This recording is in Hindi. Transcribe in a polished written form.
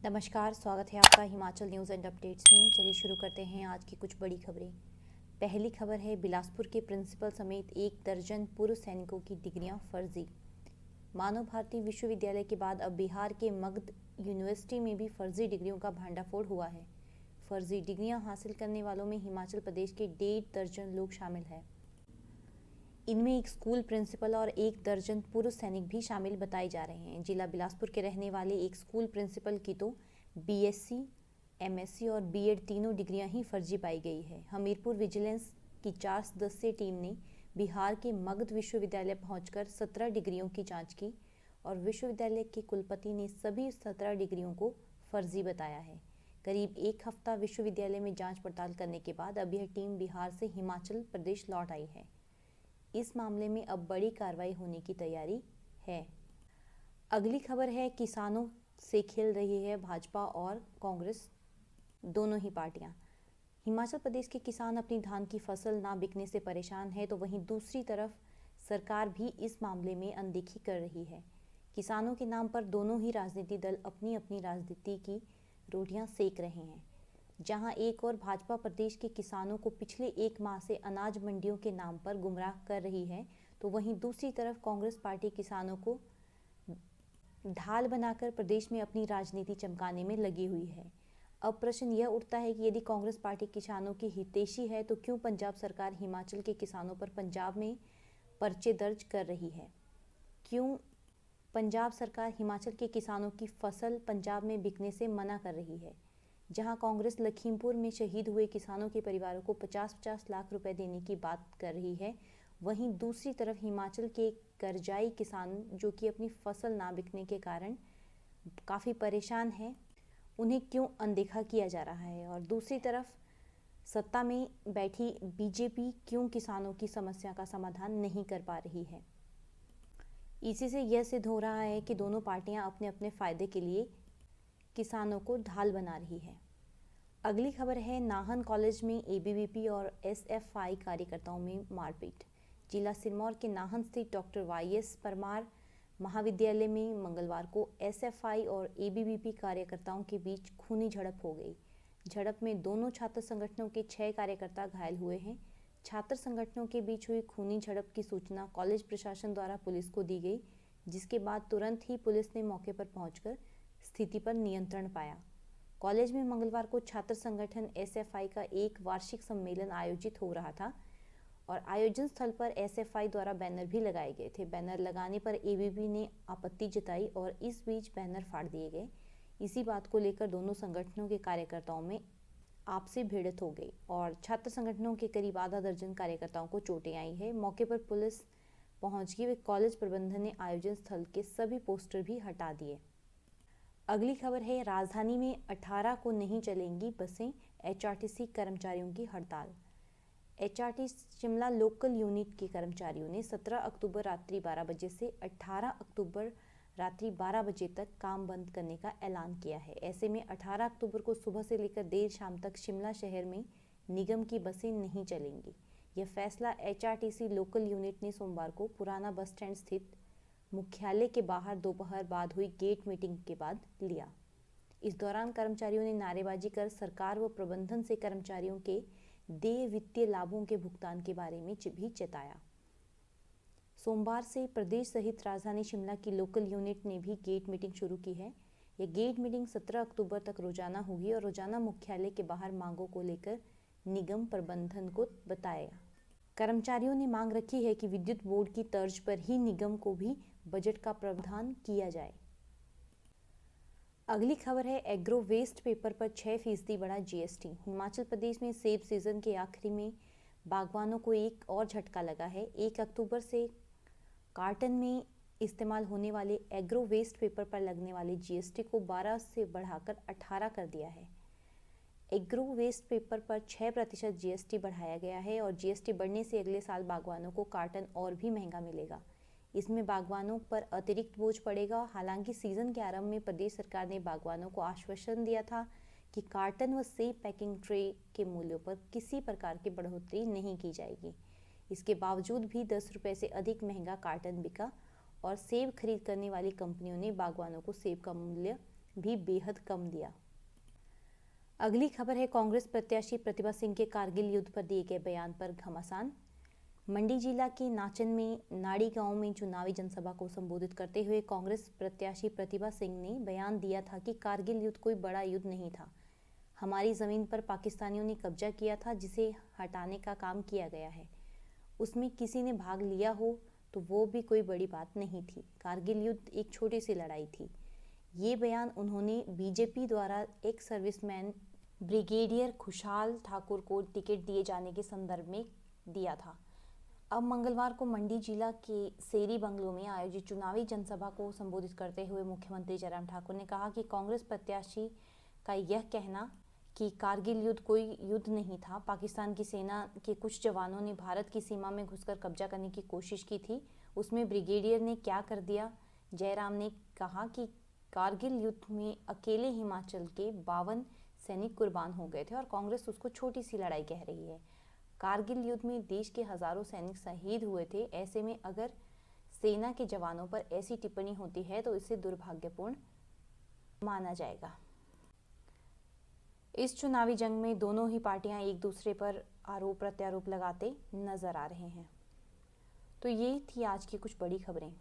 नमस्कार, स्वागत है आपका हिमाचल न्यूज़ एंड अपडेट्स में। चलिए शुरू करते हैं आज की कुछ बड़ी खबरें। पहली खबर है, बिलासपुर के प्रिंसिपल समेत 1 दर्जन पूर्व सैनिकों की डिग्रियां फर्जी। मानव भारती विश्वविद्यालय के बाद अब बिहार के मगध यूनिवर्सिटी में भी फर्जी डिग्रियों का भांडाफोड़ हुआ है। फर्जी डिग्रियां हासिल करने वालों में हिमाचल प्रदेश के 1.5 दर्जन लोग शामिल हैं। इनमें एक स्कूल प्रिंसिपल और 1 दर्जन पूर्व सैनिक भी शामिल बताए जा रहे हैं। जिला बिलासपुर के रहने वाले एक स्कूल प्रिंसिपल की तो बीएससी, एमएससी और बीएड तीनों डिग्रियां ही फर्जी पाई गई है। हमीरपुर विजिलेंस की 4 सदस्यीय टीम ने बिहार के मगध विश्वविद्यालय पहुंचकर 17 डिग्रियों की जांच की और विश्वविद्यालय के कुलपति ने सभी 17 डिग्रियों को फर्जी बताया है। करीब एक हफ्ता विश्वविद्यालय में जांच पड़ताल करने के बाद अब यह टीम बिहार से हिमाचल प्रदेश लौट आई है। इस मामले में अब बड़ी कार्रवाई होने की तैयारी है। अगली खबर है, किसानों से खेल रही है भाजपा और कांग्रेस, दोनों ही पार्टियां। हिमाचल प्रदेश के किसान अपनी धान की फसल ना बिकने से परेशान है, तो वहीं दूसरी तरफ सरकार भी इस मामले में अनदेखी कर रही है। किसानों के नाम पर दोनों ही राजनीतिक दल अपनी अपनी राजनीति की रोटियां सेक रहे हैं। जहां एक और भाजपा प्रदेश के किसानों को पिछले 1 माह से अनाज मंडियों के नाम पर गुमराह कर रही है, तो वहीं दूसरी तरफ कांग्रेस पार्टी किसानों को ढाल बनाकर प्रदेश में अपनी राजनीति चमकाने में लगी हुई है। अब प्रश्न यह उठता है कि यदि कांग्रेस पार्टी किसानों की हितैषी है, तो क्यों पंजाब सरकार हिमाचल के किसानों पर पंजाब में पर्चे दर्ज कर रही है? क्यों पंजाब सरकार हिमाचल के किसानों की फसल पंजाब में बिकने से मना कर रही है? जहां कांग्रेस लखीमपुर में शहीद हुए किसानों के परिवारों को 50-50 लाख रुपए देने की बात कर रही है, वहीं दूसरी तरफ हिमाचल के करजाई किसान जो कि अपनी फसल ना बिकने के कारण काफ़ी परेशान हैं, उन्हें क्यों अनदेखा किया जा रहा है? और दूसरी तरफ सत्ता में बैठी बीजेपी क्यों किसानों की समस्या का समाधान नहीं कर पा रही है? इसी से यह सिद्ध हो रहा है कि दोनों पार्टियां अपने अपने फायदे के लिए किसानों को ढाल बना रही है। अगली खबर है, नाहन कॉलेज में एबीवीपी और एसएफआई कार्यकर्ताओं में मारपीट। जिला सिरमौर के नाहन स्थित डॉक्टर वाईएस परमार महाविद्यालय में मंगलवार को एसएफआई और एबीवीपी कार्यकर्ताओं के बीच खूनी झड़प हो गई। झड़प में दोनों छात्र संगठनों के 6 कार्यकर्ता घायल हुए हैं। छात्र संगठनों के बीच हुई खूनी झड़प की सूचना कॉलेज प्रशासन द्वारा पुलिस को दी गई, जिसके बाद तुरंत ही पुलिस ने मौके पर पहुंचकर स्थिति पर नियंत्रण पाया। कॉलेज में मंगलवार को छात्र संगठन एसएफआई का एक वार्षिक सम्मेलन आयोजित हो रहा था और आयोजन स्थल पर एसएफआई द्वारा बैनर भी लगाए गए थे। बैनर लगाने पर एबीवीपी ने आपत्ति जताई और इस बीच बैनर फाड़ दिए गए। इसी बात को लेकर दोनों संगठनों के कार्यकर्ताओं में आपसी भिड़ंत हो गई और छात्र संगठनों के करीब आधा दर्जन कार्यकर्ताओं को चोटें आई है। मौके पर पुलिस पहुंच गई। कॉलेज प्रबंधन ने आयोजन स्थल के सभी पोस्टर भी हटा दिए। अगली खबर है, राजधानी में 18 को नहीं चलेंगी बसें, एचआरटीसी कर्मचारियों की हड़ताल। एचआरटीसी शिमला लोकल यूनिट के कर्मचारियों ने 17 अक्टूबर रात्रि 12 बजे से 18 अक्टूबर रात्रि 12 बजे तक काम बंद करने का ऐलान किया है। ऐसे में 18 अक्टूबर को सुबह से लेकर देर शाम तक शिमला शहर में निगम की बसें नहीं चलेंगी। यह फैसला एचआरटीसी लोकल यूनिट ने सोमवार को पुराना बस स्टैंड स्थित मुख्यालय के बाहर दोपहर बाद हुई गेट मीटिंग के बाद लिया। इस दौरान कर्मचारियों ने नारेबाजी कर सरकार व प्रबंधन से कर्मचारियों के देय वित्तीय लाभों के भुगतान के बारे में भी चेताया। सोमवार से प्रदेश सहित राजधानी शिमला की लोकल यूनिट ने भी गेट मीटिंग शुरू की है। यह गेट मीटिंग 17 अक्टूबर तक रोजाना होगी और रोजाना मुख्यालय के बाहर मांगों को लेकर निगम प्रबंधन को बताया। कर्मचारियों ने मांग रखी है कि विद्युत बोर्ड की तर्ज पर ही निगम को भी बजट का प्रावधान किया जाए। अगली खबर है, एग्रो वेस्ट पेपर पर 6% बढ़ा जीएसटी। हिमाचल प्रदेश में सेब सीजन के आखिरी में बागवानों को एक और झटका लगा है। 1 अक्टूबर से कार्टन में इस्तेमाल होने वाले एग्रो वेस्ट पेपर पर लगने वाले जीएसटी को 12 से बढ़ाकर 18 कर दिया है। एग्रो वेस्ट पेपर पर 6% जीएसटी बढ़ाया गया है और जीएसटी बढ़ने से अगले साल बागवानों को कार्टन और भी महंगा मिलेगा। इसमें बागवानों पर अतिरिक्त बोझ पड़ेगा। हालांकि सीजन के आरंभ में प्रदेश सरकार ने बागवानों को आश्वासन दिया था कि कार्टन व सेब पैकिंग ट्रे के मूल्यों पर किसी प्रकार की बढ़ोतरी नहीं की जाएगी। इसके बावजूद भी 10 रुपये से अधिक महंगा कार्टन बिका और सेब खरीद करने वाली कंपनियों ने बागवानों को सेब का मूल्य भी बेहद कम दिया। अगली खबर है कांग्रेस प्रत्याशी प्रतिभा सिंह के कारगिल युद्ध पर दिए गए बयान पर घमासान। मंडी जिला के नाचन में नाड़ी गांव में चुनावी जनसभा को संबोधित करते हुए कांग्रेस प्रत्याशी प्रतिभा सिंह ने बयान दिया था कि कारगिल युद्ध कोई बड़ा युद्ध नहीं था। हमारी जमीन पर पाकिस्तानियों ने कब्जा किया था, जिसे हटाने का काम किया गया है। उसमें किसी ने भाग लिया हो तो वो भी कोई बड़ी बात नहीं थी। कारगिल युद्ध एक छोटी सी लड़ाई थी। ये बयान उन्होंने बीजेपी द्वारा एक सर्विसमैन ब्रिगेडियर खुशहाल ठाकुर को टिकट दिए जाने के संदर्भ में दिया था। अब मंगलवार को मंडी जिला के सेरी बंगलो में आयोजित चुनावी जनसभा को संबोधित करते हुए मुख्यमंत्री जयराम ठाकुर ने कहा कि कांग्रेस प्रत्याशी का यह कहना कि कारगिल युद्ध कोई युद्ध नहीं था, पाकिस्तान की सेना के कुछ जवानों ने भारत की सीमा में घुसकर कब्जा करने की कोशिश की थी, उसमें ब्रिगेडियर ने क्या कर दिया। जयराम ने कहा कि कारगिल युद्ध में अकेले हिमाचल के 52 सैनिक कुर्बान हो गए थे और कांग्रेस उसको छोटी सी लड़ाई कह रही है। कारगिल युद्ध में देश के हजारों सैनिक शहीद हुए थे। ऐसे में अगर सेना के जवानों पर ऐसी टिप्पणी होती है तो इसे दुर्भाग्यपूर्ण माना जाएगा। इस चुनावी जंग में दोनों ही पार्टियां एक दूसरे पर आरोप प्रत्यारोप लगाते नजर आ रहे हैं। तो ये थी आज की कुछ बड़ी खबरें।